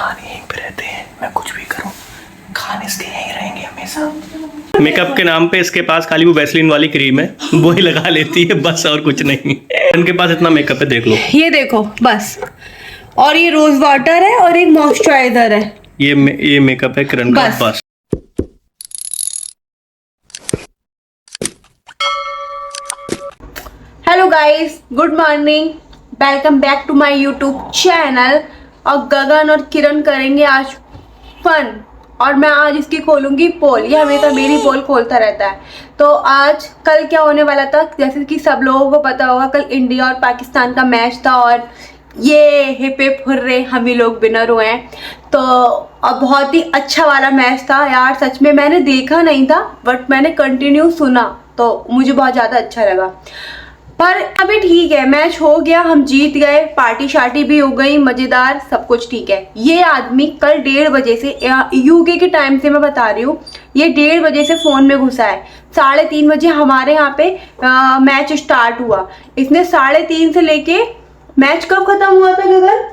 खाने यहीं पे रहते हैं, मैं कुछ भी करूं खाने इसके यहीं रहेंगे हमेशा। मेकअप के नाम पे इसके पास खाली वो वैसलीन वाली क्रीम है, वो ही लगा लेती है बस, और कुछ नहीं। इनके पास इतना मेकअप है, देख लो। ये देखो बस, और ये रोज वाटर है और एक मॉइस्चराइजर है। ये मेकअप है किरण का बस। Hello guys, good morning, welcome back to my YouTube channel. और गगन और किरण करेंगे आज फन, और मैं आज इसकी खोलूंगी पोल। ये हमेशा मेरी पोल खोलता रहता है। तो आज कल क्या होने वाला था, जैसे कि सब लोगों को पता होगा, कल इंडिया और पाकिस्तान का मैच था और ये हिप हिप हुर्रे हम ही लोग विनर हुए हैं। तो अब बहुत ही अच्छा वाला मैच था यार, सच में। मैंने देखा नहीं था बट मैंने कंटिन्यू सुना, तो मुझे बहुत ज़्यादा अच्छा लगा। पर अभी ठीक है, मैच हो गया, हम जीत गए, पार्टी शार्टी भी हो गई, मज़ेदार, सब कुछ ठीक है। ये आदमी कल 1:30 बजे से, यूके के टाइम से मैं बता रही हूँ, ये 1:30 बजे से फ़ोन में घुसा है। 3:30 बजे हमारे यहाँ पे मैच स्टार्ट हुआ। इसने 3:30 से लेके मैच कब खत्म हुआ था गगन?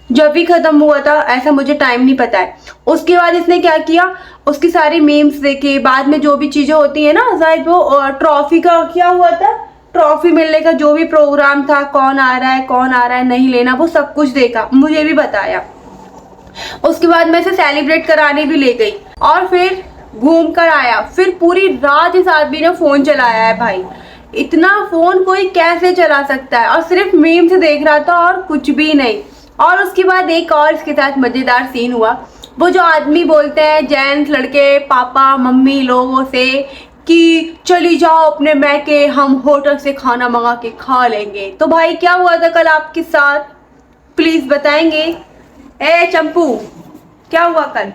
जब भी खत्म हुआ था, ऐसा मुझे टाइम नहीं पता है। उसके बाद इसने क्या किया, उसकी सारी मीम्स देखे, बाद में जो भी चीजें होती है ना, शायद वो ट्रॉफी का क्या हुआ था, ट्रॉफी मिलने का जो भी प्रोग्राम था, कौन आ रहा है नहीं लेना, वो सब कुछ देखा, मुझे भी बताया। उसके बाद मैं इसे सेलिब्रेट कराने भी ले गई और फिर घूम कर आया। फिर पूरी रात इस आदमी ने फोन चलाया है भाई। इतना फोन कोई कैसे चला सकता है? और सिर्फ मीम्स देख रहा था और कुछ भी नहीं। और उसके बाद एक और इसके साथ मजेदार सीन हुआ। वो जो आदमी बोलते हैं जेंट्स लड़के पापा मम्मी लोगों से कि चली जाओ अपने मैके, हम होटल से खाना मंगा के खा लेंगे। तो भाई क्या हुआ था कल आपके साथ, प्लीज बताएंगे? ए चंपू, क्या हुआ कल?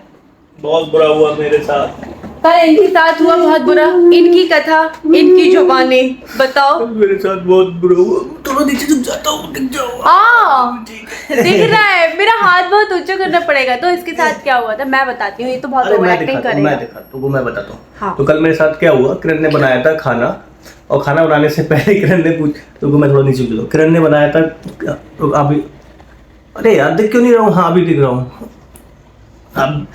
बहुत बुरा हुआ मेरे साथ। कल इनके साथ हुआ बहुत बुरा। इनकी कथा, इनकी जुबानी बताओ। मेरे साथ बहुत बुरा हुआ। थोड़ा नीचे झुक जाता हूँ, दिख जाओ। दिख रहा है, मेरा हाथ बहुत ऊंचा करना पड़ेगा। तो इसके साथ क्या हुआ था मैं बताती हूँ, ये तो बहुत ओवर एक्टिंग करेगा। मैं बताता हूँ। हाँ। तो कल मेरे साथ क्या हुआ, किरण ने बनाया था खाना, और खाना बनाने से पहले किरण ने तो मैं थोड़ा नीचे झुक जाऊँ। किरण ने बनाया था, तो अभी, अरे यार दिख क्यों नहीं रहा हूँ? हाँ अभी दिख रहा हूँ, अब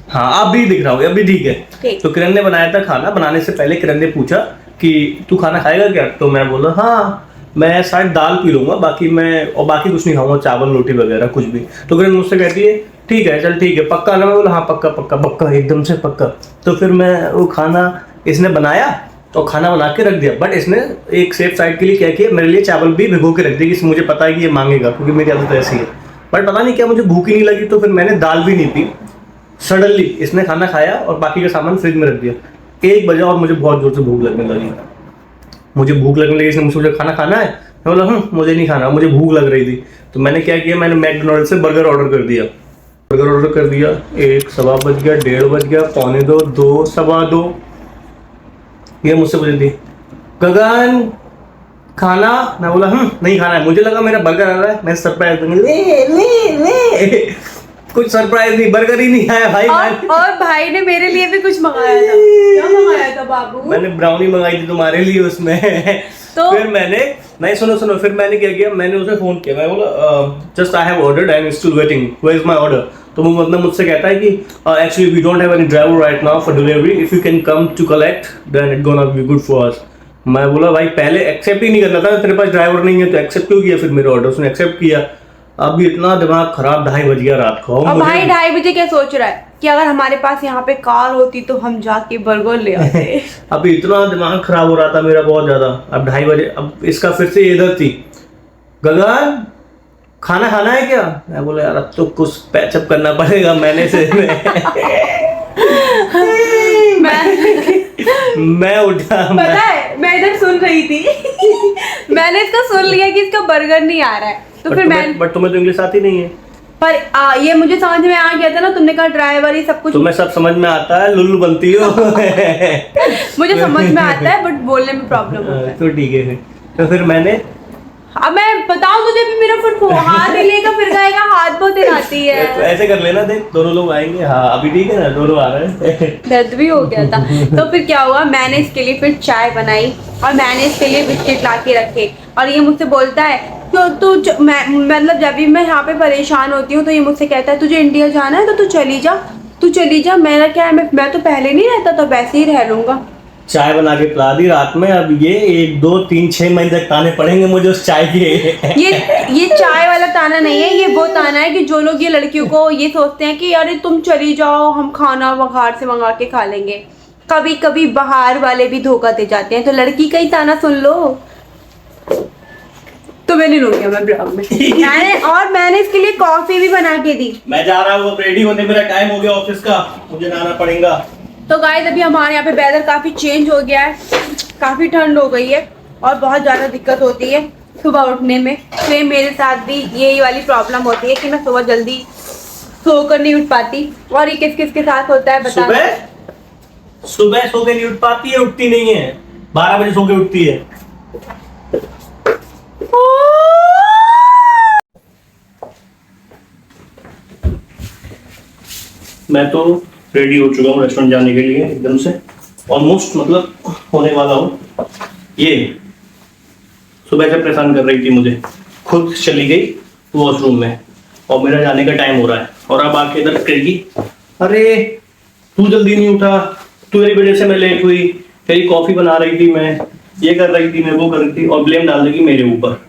हाँ अभी दिख रहा हूँ, अभी ठीक है। तो किरण ने बनाया था खाना। बनाने से पहले किरण ने पूछा कि तू खाना खाएगा क्या? तो मैं बोला हाँ मैं शायद दाल पी लूंगा, बाकी कुछ नहीं खाऊंगा, चावल रोटी वगैरह कुछ भी। तो किरण मुझसे कहती है ठीक है चल ठीक है, पक्का ना? मैं बोला हाँ पक्का पक्का पक्का, एकदम से पक्का। तो फिर मैं वो खाना इसने बनाया तो खाना बना के रख दिया। बट इसने एक सेफ साइड के लिए क्या किया, मेरे लिए चावल भी भिगो के रख दी कि मुझे पता है कि ये मांगेगा, क्योंकि मेरी आदत ऐसी है। बट पता नहीं क्या, मुझे भूख ही नहीं लगी, तो फिर मैंने दाल भी नहीं पी। सडनली इसने खाना खाया और बाकी का सामान फ्रिज में रख दिया। 1 बजा और मुझे बहुत जोर से भूख लगने लगी। इसने मुझसे खाना खाना है? मैं बोला मुझे नहीं खाना, मुझे भूख लग रही थी। तो मैंने क्या किया, मैंने मैकडोनल्ड से बर्गर ऑर्डर कर दिया। 1 सवा बज गया, 1:30 बज गया, 1:45, 2 सवा 2। ये मुझसे पूछ रही थी गगन खाना? मैं बोला नहीं खाना है। मुझे लगा मेरा बर्गर आ रहा है, मैं सरप्राइज ले कुछ सरप्राइज नहीं, बर्गर ही नहीं आया भाई। और भाई ने मेरे लिए भी कुछ मंगाया था। क्या मंगाया था बाबू? मैंने ब्राउनी मंगाई थी तुम्हारे लिए उसमें। तो फिर मैंने नहीं, सुनो, फिर मैंने क्या किया, मैंने उसे फोन किया। मैं बोला just I have ordered, I am still waiting, where is my order? तो वो मतलब मुझसे कहता है कि actually we don't have any driver right now for delivery, if you can come to collect then it gonna be good for us. मैं बोला भाई पहले एक्सेप्ट ही नहीं करना था, तेरे पास ड्राइवर नहीं है तो एक्सेप्ट क्यों किया फिर मेरा ऑर्डर? उसने एक्सेप्ट किया। अभी इतना दिमाग खराब, 2:30 बज गया रात को। और भाई 2:30 बजे क्या सोच रहा है कि अगर हमारे पास यहाँ पे कार होती तो हम जाके बर्गर ले आते। अभी इतना दिमाग खराब हो रहा था मेरा बहुत ज्यादा। अब 2:30 बजे, अब इसका फिर से इधर थी, गगन खाना खाना है क्या? मैं बोला यार अब तो कुछ पैचअप करना पड़ेगा मैंने से मैं उठा, पता है मैं इधर सुन रही थी। मैंने इसका सुन लिया कि इसका बर्गर नहीं आ रहा है, तो फिर बट तुम्हें तो इंग्लिश आती नहीं है। पर ये मुझे समझ में आ गया था ना, तुमने कहा ड्राइवर ही सब कुछ। तुम्हें सब समझ में आता है, लुल्लू बनती हो। मुझे समझ में आता है बट बोलने में प्रॉब्लम होता है। तो ठीक है, तो फिर मैंने, अब मैं बताऊं तुझे भी, मेरा फुट हाथ हिलेगा फिर गाएगा, हाथ बहुत हिलाती है। तो ऐसे कर लेना, देख दोनों लोग आएंगे। हाँ अभी ठीक है ना, दोनों आ रहे हैं। दर्द भी हो गया था। तो फिर क्या हुआ, मैंने इसके लिए फिर चाय बनाई और मैंने इसके लिए बिस्किट ला के रखे। और ये मुझसे बोलता है मैं मतलब जब भी मैं यहाँ पे परेशान होती हूँ तो ये मुझसे कहता है तुझे इंडिया जाना है तो तू चली जा। मेरा क्या है, मैं तो पहले नहीं रहता तो वैसे ही रह लूंगा। चाय बना के पिला दी रात में, अब ये 1 2 3 6 महीने तक ताने पड़ेंगे मुझे उस चाय के। ये चाय वाला ताना नहीं है, ये वो ताना है कि जो लोग ये लड़कियों को ये सोचते हैं कि अरे तुम चली जाओ, हम खाना बाहर से मंगा के खा लेंगे। कभी कभी बाहर वाले भी धोखा दे जाते हैं, तो लड़की का ही ताना सुन लो। तो मैंने रो गया मैं ब्लॉग में मैंने इसके लिए कॉफी भी बना के दी। मैं जा रहा हूँ, रेडी होने, मेरा टाइम हो गया ऑफिस का, मुझे जाना पड़ेगा। तो गाइस अभी हमारे यहाँ पे वेदर काफी चेंज हो गया है, काफी ठंड हो गई है और बहुत ज्यादा दिक्कत होती है सुबह उठने में। सेम मेरे साथ भी यही वाली प्रॉब्लम होती है कि मैं सुबह जल्दी सोकर नहीं उठ पाती। और ये किस किस के साथ होता है बता। सुबह सो के नहीं उठ पाती है, उठती नहीं है, 12 बजे सो के उठती है। मैं तो रेडी हो चुका हूँ रेस्टोरेंट जाने के लिए, एकदम से ऑलमोस्ट मतलब होने वाला हूँ। ये सुबह से परेशान कर रही थी मुझे, खुद चली गई वॉशरूम में और मेरा जाने का टाइम हो रहा है और अब आके इधर कहेगी अरे तू जल्दी नहीं उठा, तू मेरी वजह से मैं लेट हुई, तेरी कॉफी बना रही थी मैं, ये कर रही थी मैं, वो कर रही थी, और ब्लेम डाल देगी मेरे ऊपर।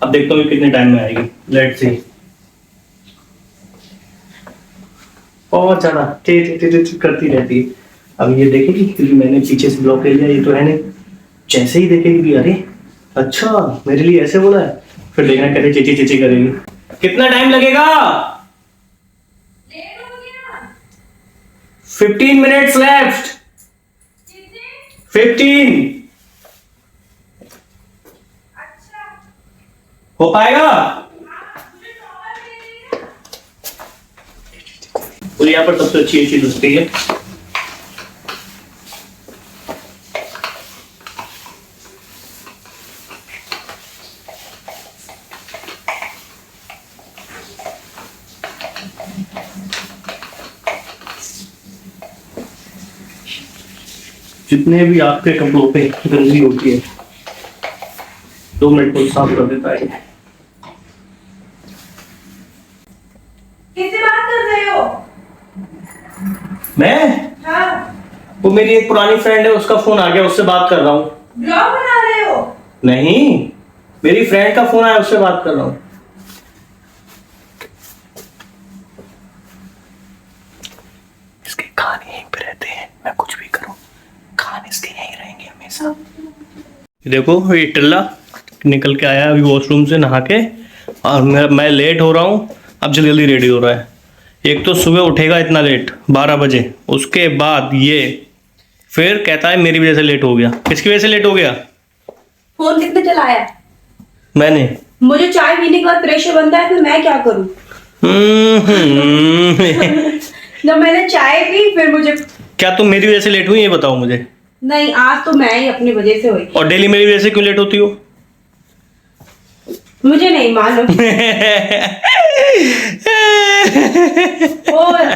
अब देखता हूँ कितने टाइम में आएगी, लेट्स सी। बहुत ज्यादा करती रहती है। अब ये देखेगी क्योंकि मैंने पीछे से ब्लॉक कर लिया, ये तो है नहीं, जैसे ही देखेगी अरे अच्छा मेरे लिए ऐसे बोला है, फिर देखना कैसे चिची चिची करेगी। कितना टाइम लगेगा? 15 मिनट्स लेफ्ट। 15। हो पाएगा? और यहाँ पर सबसे अच्छी चीज उसकी है, जितने भी आपके कपड़ों पे गंदगी होती है 2 मिनट को साफ कर देता है। किससे बात कर रहे हो? मैं? हाँ। वो मेरी एक पुरानी फ्रेंड है, उसका फोन आ गया, उससे बात कर रहा हूँ। ब्लॉग बना रहे हो? नहीं, मेरी फ्रेंड का फोन आया, उससे बात कर रहा हूँ। इसके कान यहीं पे रहते हैं, मैं कुछ भी करूँ कान इसके यहीं रहेंगे हमेशा। देखो ये टिल्ला निकल के आया अभी वॉशरूम से नहा के, और मैं लेट हो रहा हूँ, अब जल्दी जल्दी रेडी हो रहा है। एक तो सुबह उठेगा इतना लेट 12 बजे, उसके बाद ये फिर कहता है मेरी वजह से लेट हो गया। किसकी वजह से लेट हो गया? फोन किसने चलाया? मैंने। मुझे चाय पीने के बाद प्रेशर बनता है, फिर मैं क्या करूं? जब मैंने चाय पी फिर मुझे। क्या तुम मेरी वजह से लेट हुई, ये बताओ मुझे। नहीं, आज तो मैं ही अपनी वजह से हुई। और डेली मेरी वजह से क्यों लेट होती हो? मुझे नहीं मालूम।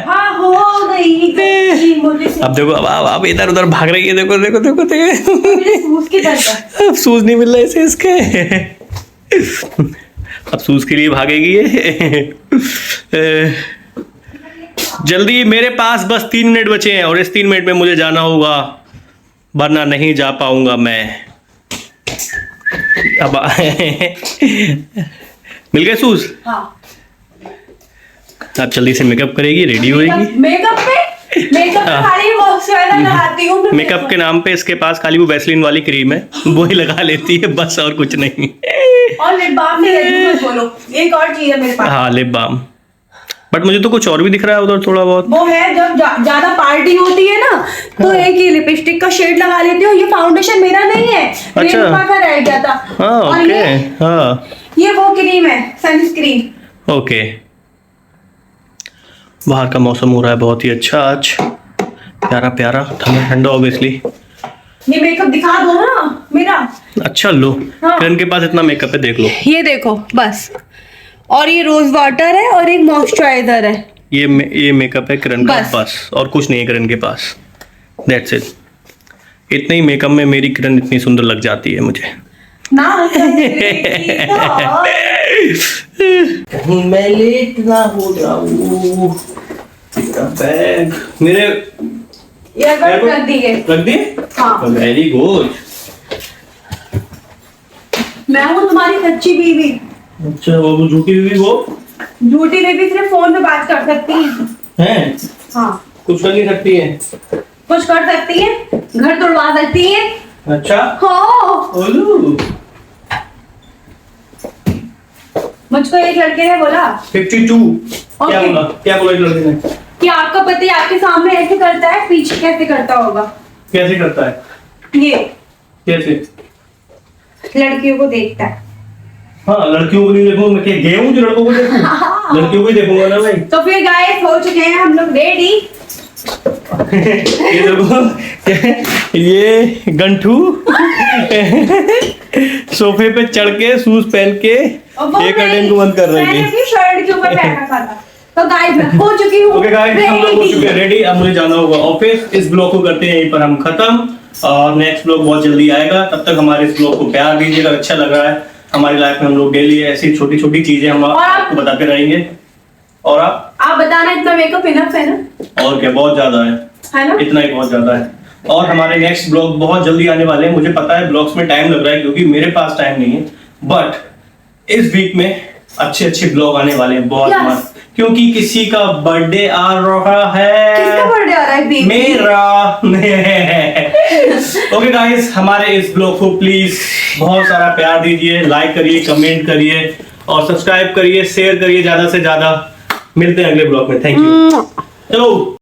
हाँ हो गई मुझे। अब देखो, अब इधर उधर भाग रही है, देखो देखो देखो देखो। अब सूज नहीं मिल रहा इसे इसके। अब सूज के लिए भागेगी ये। जल्दी, मेरे पास बस 3 मिनट बचे हैं और इस 3 मिनट में मुझे जाना होगा, वरना नहीं जा पाऊंगा मैं। अब मिल गए सूज? हाँ। अब जल्दी से मेकअप करेगी, रेडी होएगी। मेकअप खाली मॉइस्चराइजर लगाती हूँ। मेकअप के नाम पे इसके पास खाली वो वैसलीन वाली क्रीम है, वो ही लगा लेती है बस, और कुछ नहीं। और लिप बाम नहीं है, बोलो एक और चीज है मेरे पास। हाँ लिप बाम, बट मुझे तो कुछ और भी दिख रहा है उधर थोड़ा बहुत। वो है जब ज्यादा पार्टी होती है ना, तो एक ही लिपस्टिक का शेड लगा लेती हूँ। ये फाउंडेशन मेरा नहीं है, रेणुका का रह गया था। हाँ ओके। हाँ ये वो क्रीम है, सनस्क्रीन। ओके। बाहर का मौसम हो रहा है बहुत ही अच्छा आज, प्यारा प्यारा, ठंडा ठंडा ऑब्वियसली। ये मेकअप दिखा दो ना मेरा। अच्छा लो, हाँ। किरण के पास इतना मेकअप है, देख लो। ये देखो बस, और ये रोज वाटर है और एक मॉइस्चराइजर है। ये मेकअप है किरण के पास, और कुछ नहीं है किरण के पास। That's it. इतने ही मेकअप में मेरी किरण इतनी सुंदर लग जाती है मुझे। ना कहीं मैं लेट ना हो जाऊं। मेरा बैग मेरे ईयरबड रख दिए। रख दिए। हाँ। Very good. मैं हूँ तुम्हारी सच्ची बीवी। अच्छा वो झूठी बीवी वो झूठी बीवी सिर्फ फोन पे बात कर सकती है। हैं? हाँ, कुछ कर नहीं सकती है। कुछ कर सकती है, घर तोड़वा सकती है। अच्छा हो ओलू। मुझको एक लड़के ने बोला 52। क्या Okay. बोला एक लड़के ने? कि आपका पति आपके सामने ऐसे करता है, पीछे कैसे करता होगा। कैसे करता है? ये कैसे? लड़कियों को देखता है। हाँ लड़कियों को नहीं देखूंगा मैं, क्या गया हूँ जो लड़कों को देखूं? लड़कियों को ही देखूंगा ना भाई। तो फिर गाइस हो चुके हैं हम लोग रेडी। ये देखो ये गंठू सोफे पे चढ़ के शूज पहन के एक कर्टन को बंद कर रही मैंने है। अपनी शर्ट के ऊपर बैठा था। तो गाइस मैं हो चुकी हूँ। ओके गाइस हम लोग हो ready। चुके हैं रेडी। अब मुझे जाना होगा ऑफिस। इस ब्लॉग को करते हैं यहीं पर हम खत्म और नेक्स्ट ब्लॉग बहुत जल्दी आएगा। तब तक हमारे इस ब्लॉग को प्यार दीजिएगा। अच्छा लग रहा है हमारी लाइफ में हम लोग डेली ऐसी छोटी छोटी चीजें हम आपको बताते रहेंगे। और आप बताना इतना मेकअप इनफ है ना? और क्या बहुत ज्यादा है ना? इतना ही बहुत ज्यादा है। और हमारे नेक्स्ट ब्लॉग बहुत जल्दी आने वाले हैं। मुझे पता है ब्लॉग्स में टाइम लग रहा है क्योंकि मेरे पास टाइम नहीं है, बट इस वीक में अच्छे ब्लॉग आने वाले हैं बहुत Yes. मस्त। क्योंकि किसी का बर्थडे आ रहा किसका है। बर्थडे आ रहा है बेबी? मेरा। ओके गाइस हमारे इस ब्लॉग को प्लीज बहुत सारा प्यार दीजिए, लाइक करिए, कमेंट करिए और सब्सक्राइब करिए, शेयर करिए ज्यादा से ज्यादा। मिलते हैं अगले ब्लॉग में। Thank you. चलो।